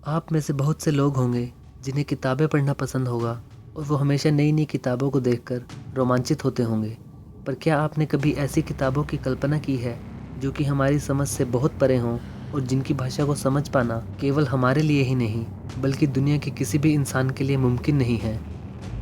आप में से बहुत से लोग होंगे जिन्हें किताबें पढ़ना पसंद होगा और वो हमेशा नई नई किताबों को देखकर रोमांचित होते होंगे। पर क्या आपने कभी ऐसी किताबों की कल्पना की है जो कि हमारी समझ से बहुत परे हों और जिनकी भाषा को समझ पाना केवल हमारे लिए ही नहीं बल्कि दुनिया के किसी भी इंसान के लिए मुमकिन नहीं है।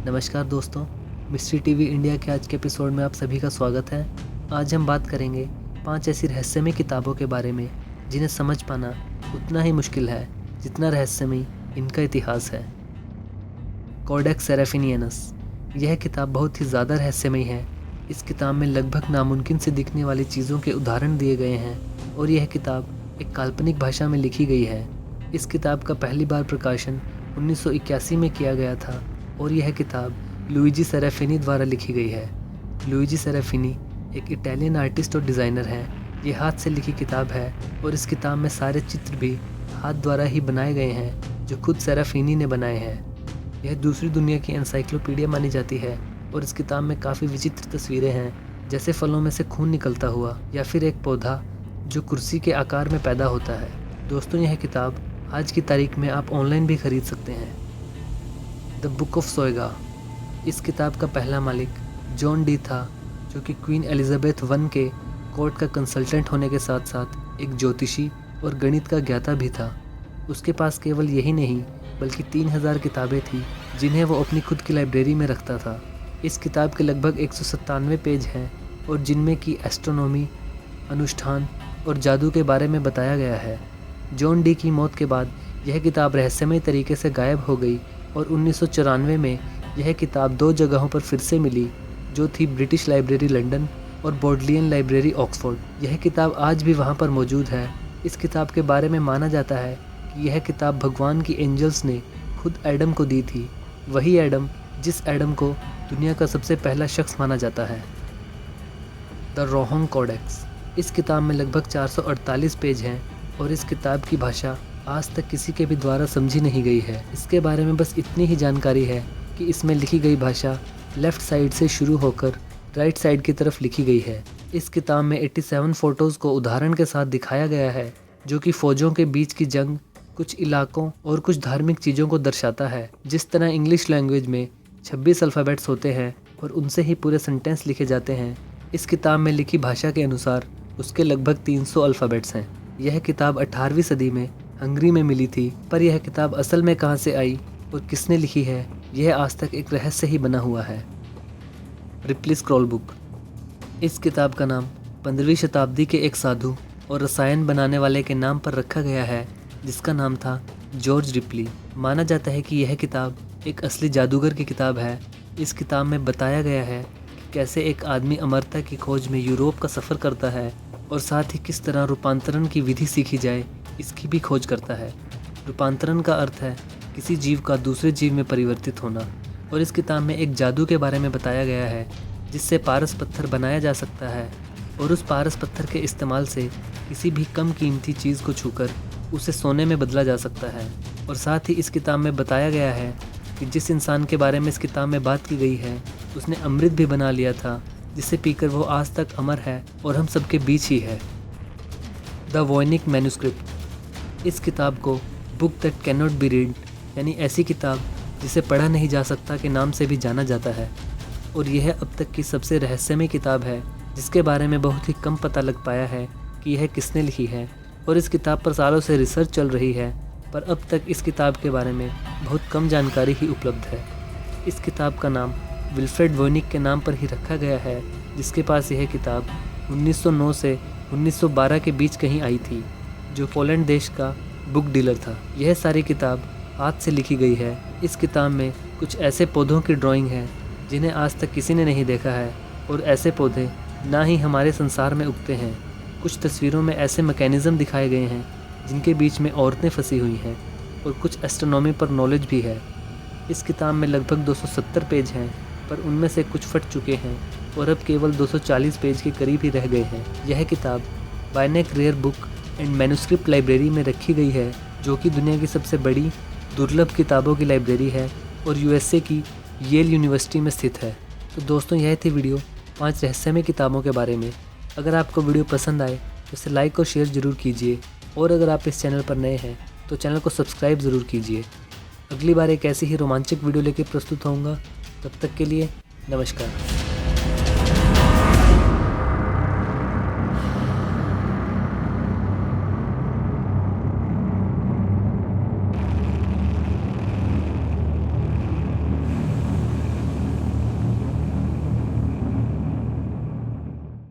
नमस्कार दोस्तों, मिस्ट्री टीवी इंडिया के आज के एपिसोड में आप सभी का स्वागत है। आज हम बात करेंगे 5 ऐसी रहस्यमयी किताबों के बारे में जिन्हें समझ पाना उतना ही मुश्किल है जितना रहस्यमयी इनका इतिहास है। कोडेक्स सेराफिनियनस। यह किताब बहुत ही ज़्यादा रहस्यमयी है। इस किताब में लगभग नामुमकिन से दिखने वाली चीज़ों के उदाहरण दिए गए हैं और यह किताब एक काल्पनिक भाषा में लिखी गई है। इस किताब का पहली बार प्रकाशन 1981 में किया गया था और यह किताब लुइजी सेराफिनी द्वारा लिखी गई है। लुइजी सेराफिनी एक इटालियन आर्टिस्ट और डिज़ाइनर हैं। ये हाथ से लिखी किताब है और इस किताब में सारे चित्र भी हाथ द्वारा ही बनाए गए हैं जो खुद सेराफिनी ने बनाए हैं। यह दूसरी दुनिया की एनसाइक्लोपीडिया मानी जाती है और इस किताब में काफ़ी विचित्र तस्वीरें हैं, जैसे फलों में से खून निकलता हुआ या फिर एक पौधा जो कुर्सी के आकार में पैदा होता है। दोस्तों, यह किताब आज की तारीख में आप ऑनलाइन भी खरीद सकते हैं। The book of Soyga. इस किताब का पहला मालिक जॉन डी था, जो कि क्वीन एलिजाबेथ वन के कोर्ट का कंसल्टेंट होने के साथ साथ एक ज्योतिषी और गणित का ज्ञाता भी था। उसके पास केवल यही नहीं बल्कि 3000 किताबें थी जिन्हें वो अपनी खुद की लाइब्रेरी में रखता था। इस किताब के लगभग 197 पेज हैं और जिनमें कि एस्ट्रोनॉमी, अनुष्ठान और जादू के बारे में बताया गया है। जॉन डी की मौत के बाद यह किताब रहस्यमय तरीके से गायब हो गई और 1994 में यह किताब 2 जगहों पर फिर से मिली, जो थी ब्रिटिश लाइब्रेरी लंदन और बोडलियन लाइब्रेरी ऑक्सफोर्ड। यह किताब आज भी वहाँ पर मौजूद है। इस किताब के बारे में माना जाता है कि यह किताब भगवान की एंजल्स ने खुद एडम को दी थी, वही एडम जिस एडम को दुनिया का सबसे पहला शख्स माना जाता है। The Rohonc Codex. इस किताब में लगभग 448 पेज हैं और इस किताब की भाषा आज तक किसी के भी द्वारा समझी नहीं गई है। इसके बारे में बस इतनी ही जानकारी है कि इसमें लिखी गई भाषा लेफ़्ट साइड से शुरू होकर राइट साइड की तरफ लिखी गई है। इस किताब में 87 फ़ोटोज़ को उदाहरण के साथ दिखाया गया है, जो कि फ़ौजों के बीच की जंग, कुछ इलाकों और कुछ धार्मिक चीज़ों को दर्शाता है। जिस तरह इंग्लिश लैंग्वेज में 26 अल्फ़ाबेट्स होते हैं और उनसे ही पूरे सेंटेंस लिखे जाते हैं, इस किताब में लिखी भाषा के अनुसार उसके लगभग 300 अल्फ़ाबेट्स हैं। यह किताब 18वीं सदी में हंगरी में मिली थी, पर यह किताब असल में कहाँ से आई और किसने लिखी है, यह आज तक एक रहस्य ही बना हुआ है। Replay scroll book. इस किताब का नाम 15वीं शताब्दी के एक साधु और रसायन बनाने वाले के नाम पर रखा गया है, जिसका नाम था जॉर्ज रिप्ली। माना जाता है कि यह किताब एक असली जादूगर की किताब है। इस किताब में बताया गया है कि कैसे एक आदमी अमरता की खोज में यूरोप का सफ़र करता है और साथ ही किस तरह रूपांतरण की विधि सीखी जाए इसकी भी खोज करता है। रूपांतरण का अर्थ है किसी जीव का दूसरे जीव में परिवर्तित होना। और इस किताब में एक जादू के बारे में बताया गया है जिससे पारस पत्थर बनाया जा सकता है और उस पारस पत्थर के इस्तेमाल से किसी भी कम कीमती चीज़ को छूकर उसे सोने में बदला जा सकता है। और साथ ही इस किताब में बताया गया है कि जिस इंसान के बारे में इस किताब में बात की गई है उसने अमृत भी बना लिया था, जिसे पीकर वो आज तक अमर है और हम सबके बीच ही है। The Voynich manuscript. इस किताब को book that can not be read, यानी ऐसी किताब जिसे पढ़ा नहीं जा सकता के नाम से भी जाना जाता है। और यह अब तक की सबसे रहस्यमय किताब है जिसके बारे में बहुत ही कम पता लग पाया है कि यह किसने लिखी है। और इस किताब पर सालों से रिसर्च चल रही है, पर अब तक इस किताब के बारे में बहुत कम जानकारी ही उपलब्ध है। इस किताब का नाम विल्फ्रेड वॉयनिक के नाम पर ही रखा गया है, जिसके पास यह किताब 1909 से 1912 के बीच कहीं आई थी, जो पोलैंड देश का बुक डीलर था। यह सारी किताब हाथ से लिखी गई है। इस किताब में कुछ ऐसे पौधों की ड्राइंग है जिन्हें आज तक किसी ने नहीं देखा है और ऐसे पौधे ना ही हमारे संसार में उगते हैं। कुछ तस्वीरों में ऐसे मैकेनिज़्म दिखाए गए हैं जिनके बीच में औरतें फंसी हुई हैं और कुछ एस्ट्रोनॉमी पर नॉलेज भी है। इस किताब में लगभग 270 पेज हैं, पर उनमें से कुछ फट चुके हैं और अब केवल 240 पेज के करीब ही रह गए हैं। यह किताब Beinecke rare book and manuscript library में रखी गई है, जो कि दुनिया की सबसे बड़ी दुर्लभ किताबों की लाइब्रेरी है और यूएसए की येल यूनिवर्सिटी में स्थित है। तो दोस्तों, यह थी वीडियो 5 रहस्यमय किताबों के बारे में। अगर आपको वीडियो पसंद आए तो इसे लाइक और शेयर ज़रूर कीजिए और अगर आप इस चैनल पर नए हैं तो चैनल को सब्सक्राइब ज़रूर कीजिए। अगली बार एक ऐसी ही रोमांचक वीडियो लेकर प्रस्तुत होऊंगा। तब तक के लिए नमस्कार।